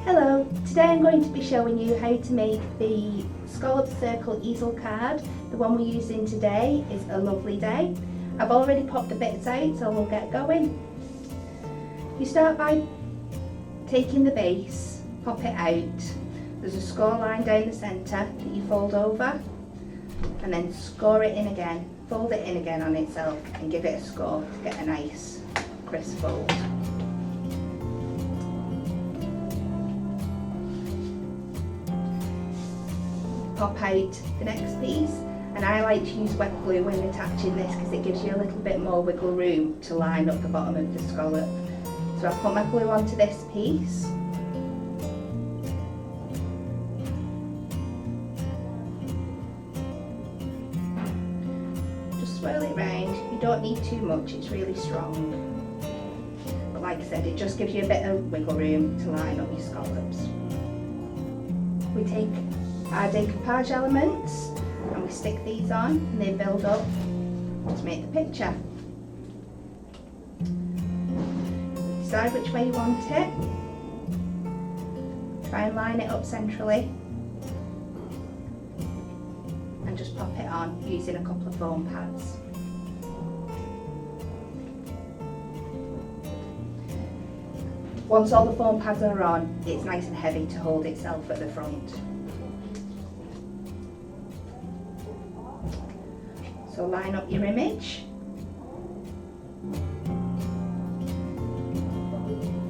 Hello, today I'm going to be showing you how to make the Scalloped Circle easel card. The one we're using today is A Lovely Day. I've already popped the bits out, so we'll get going. You start by taking the base, pop it out. There's a score line down the centre that you fold over and then score it in again. Fold it in again on itself and give it a score to get a nice crisp fold. Pop out the next piece, and I like to use wet glue when attaching this because it gives you a little bit more wiggle room to line up the bottom of the scallop. So I put my glue onto this piece. Just swirl it round. You don't need too much, it's really strong. But like I said, it just gives you a bit of wiggle room to line up your scallops. We take our decoupage elements and we stick these on and they build up to make the picture. Decide which way you want it. Try and line it up centrally and just pop it on using a couple of foam pads. Once all the foam pads are on, it's nice and heavy to hold itself at the front. So line up your image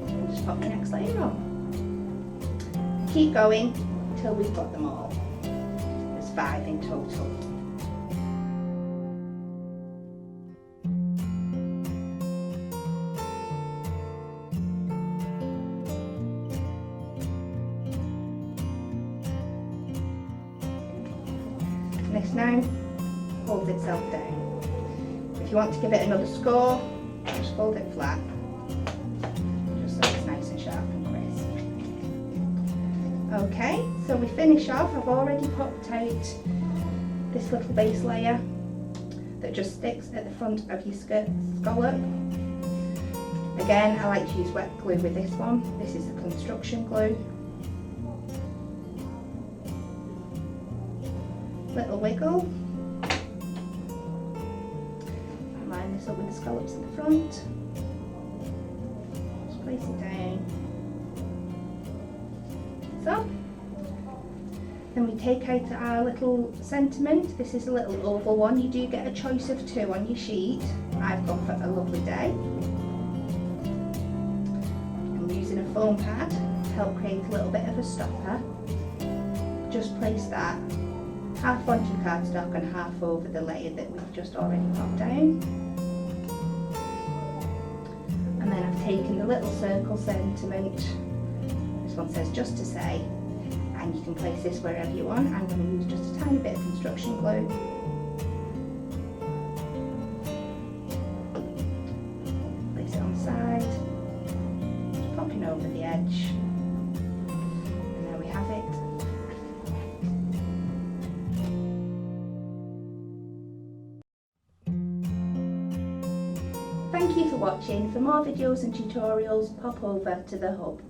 and just pop the next layer on. Keep going till we've got them all. There's 5 in total. This now holds itself down. If you want to give it another score, just fold it flat, just so it's nice and sharp and crisp. Okay, so we finish off. I've already popped out this little base layer that just sticks at the front of your scallop. Again, I like to use wet glue with this one. This is the construction glue. Little wiggle. Line this up with the scallops at the front. Just place it down. So, then we take out our little sentiment. This is a little oval one. You do get a choice of 2 on your sheet. I've gone for A Lovely Day. I'm using a foam pad to help create a little bit of a stopper. Just place that half onto your cardstock and half over the layer that we've just already popped down. And then I've taken the little circle sentiment. This one says just to say, and you can place this wherever you want. I'm going to use just a tiny bit of construction glue. Place it on the side, just popping over the edge. And there we have it. Thank you for watching. For more videos and tutorials, pop over to the hub.